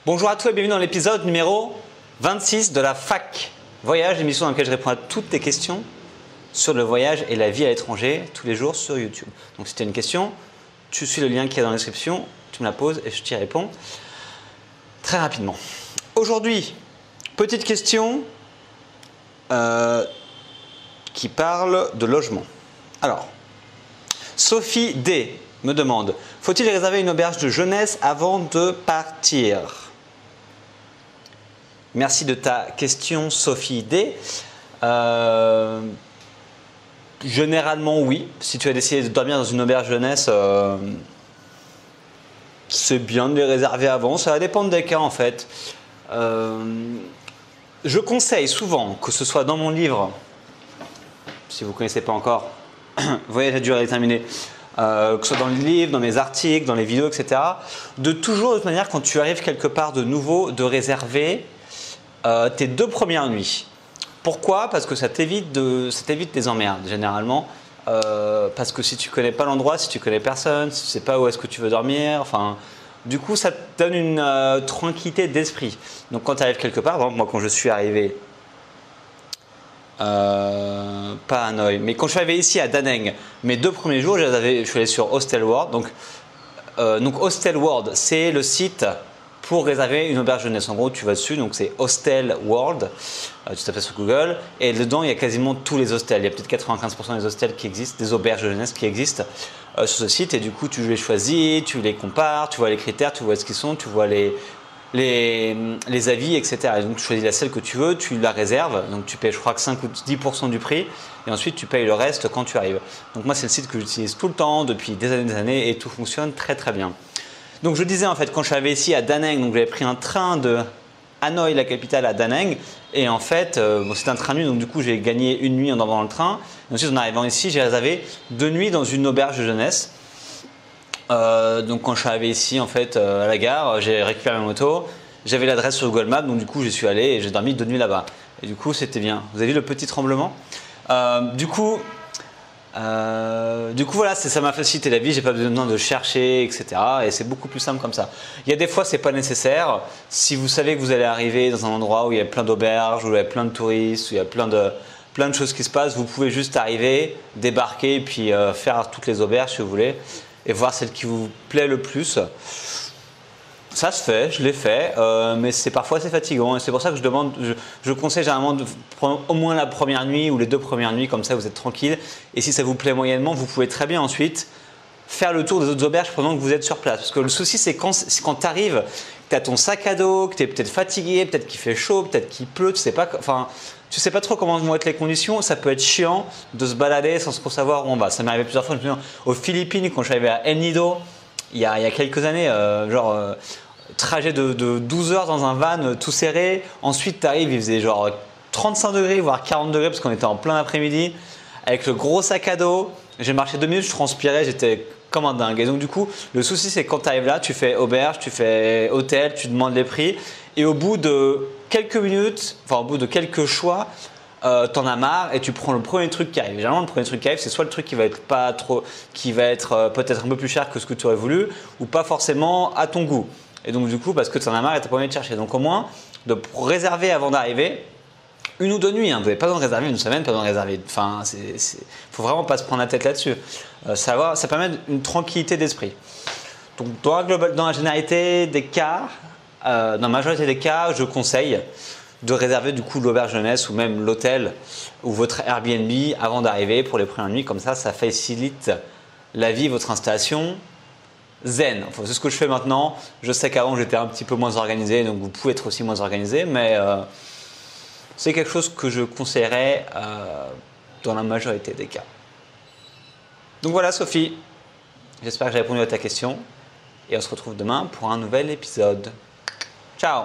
Bonjour à tous et bienvenue dans l'épisode numéro 26 de la FAQ Voyage, l'émission dans laquelle je réponds à toutes tes questions sur le voyage et la vie à l'étranger tous les jours sur YouTube. Donc si tu as une question, tu suis le lien qui est dans la description, tu me la poses et je t'y réponds très rapidement. Aujourd'hui, petite question qui parle de logement. Alors, Sophie D me demande: faut-il réserver une auberge de jeunesse avant de partir? Merci de ta question, Sophie D. Généralement, oui. Si tu as décidé de dormir dans une auberge jeunesse, c'est bien de les réserver avant. Ça va dépendre des cas en fait. Je conseille souvent, que ce soit dans mon livre, si vous ne connaissez pas encore, Voyage à durée déterminée, que ce soit dans le livre, dans mes articles, dans les vidéos, etc., de toujours, de toute manière, quand tu arrives quelque part de nouveau, de réserver tes 2 premières nuits. Pourquoi? Parce que ça t'évite des emmerdes, généralement. Parce que si tu ne connais pas l'endroit, si tu ne connais personne, si tu ne sais pas où est-ce que tu veux dormir, enfin, du coup, ça te donne une tranquillité d'esprit. Donc, quand tu arrives quelque part, par exemple, moi, quand je suis arrivé pas à Hanoï, mais quand je suis arrivé ici à Da Nang, mes 2 premiers jours, je suis allé sur Hostel World. Donc Hostel World, c'est le site pour réserver une auberge jeunesse. En gros, tu vas dessus, donc c'est Hostel World, tu tapes sur Google, et dedans, il y a quasiment tous les hostels. Il y a peut-être 95% des hostels qui existent, des auberges de jeunesse qui existent sur ce site, et du coup, tu les choisis, tu les compares, tu vois les critères, tu vois ce qu'ils sont, tu vois les avis, etc. Et donc tu choisis la celle que tu veux, tu la réserves, donc tu payes je crois que 5 ou 10% du prix, et ensuite tu payes le reste quand tu arrives. Donc moi c'est le site que j'utilise tout le temps, depuis des années, et tout fonctionne très très bien. Donc je disais en fait, quand je suis arrivé ici à Da Nang, donc j'avais pris un train de Hanoï, la capitale, à Da Nang, et en fait c'était un train de nuit, donc du coup j'ai gagné une nuit en dormant dans le train, et ensuite en arrivant ici j'ai réservé 2 nuits dans une auberge de jeunesse. Donc quand je suis arrivé ici en fait à la gare, j'ai récupéré ma moto, j'avais l'adresse sur Google Maps, donc du coup j'y suis allé et j'ai dormi 2 nuits là-bas. Et du coup c'était bien. Vous avez vu le petit tremblement? Du coup voilà, ça m'a facilité la vie, j'ai pas besoin de chercher, etc. Et c'est beaucoup plus simple comme ça. Il y a des fois c'est pas nécessaire. Si vous savez que vous allez arriver dans un endroit où il y a plein d'auberges, où il y a plein de touristes, où il y a plein de choses qui se passent, vous pouvez juste arriver, débarquer et puis faire toutes les auberges si vous voulez, et voir celle qui vous plaît le plus. Ça se fait, je l'ai fait, mais c'est parfois assez fatigant, et c'est pour ça que je conseille généralement de prendre au moins la première nuit ou les 2 premières nuits, comme ça vous êtes tranquille, et si ça vous plaît moyennement, vous pouvez très bien ensuite faire le tour des autres auberges pendant que vous êtes sur place. Parce que le souci c'est quand tu arrives, que tu as ton sac à dos, que tu es peut-être fatigué, peut-être qu'il fait chaud, peut-être qu'il pleut, tu sais pas trop comment vont être les conditions, ça peut être chiant de se balader sans trop savoir où on va. Ça m'est arrivé plusieurs fois, je me souviens, aux Philippines, quand je suis arrivé à El Nido, il y a quelques années, trajet de 12 heures dans un van tout serré, ensuite tu arrives, il faisait genre 35 degrés, voire 40 degrés, parce qu'on était en plein après-midi, avec le gros sac à dos, j'ai marché 2 minutes, je transpirais, j'étais comme un dingue. Et donc du coup, le souci c'est que quand tu arrives là, tu fais auberge, tu fais hôtel, tu demandes les prix, et au bout de quelques minutes, enfin au bout de quelques choix, t'en as marre et tu prends le premier truc qui arrive. Généralement, le premier truc qui arrive, c'est soit le truc qui va être peut-être un peu plus cher que ce que tu aurais voulu, ou pas forcément à ton goût. Et donc du coup, parce que t'en as marre et t'as pas envie de chercher. Donc au moins, de réserver avant d'arriver, 1 ou 2 nuits. Vous n'avez pas besoin de réserver une semaine, pas besoin de réserver. Enfin, faut vraiment pas se prendre la tête là-dessus. Ça permet une tranquillité d'esprit. Donc dans la généralité des cas, dans la majorité des cas, je conseille de réserver du coup l'auberge jeunesse ou même l'hôtel ou votre Airbnb avant d'arriver pour les premières nuits. Comme ça facilite la vie, votre installation zen. Enfin, c'est ce que je fais maintenant. Je sais qu'avant j'étais un petit peu moins organisé, donc vous pouvez être aussi moins organisé, mais c'est quelque chose que je conseillerais dans la majorité des cas. Donc voilà Sophie, j'espère que j'ai répondu à ta question et on se retrouve demain pour un nouvel épisode. Ciao!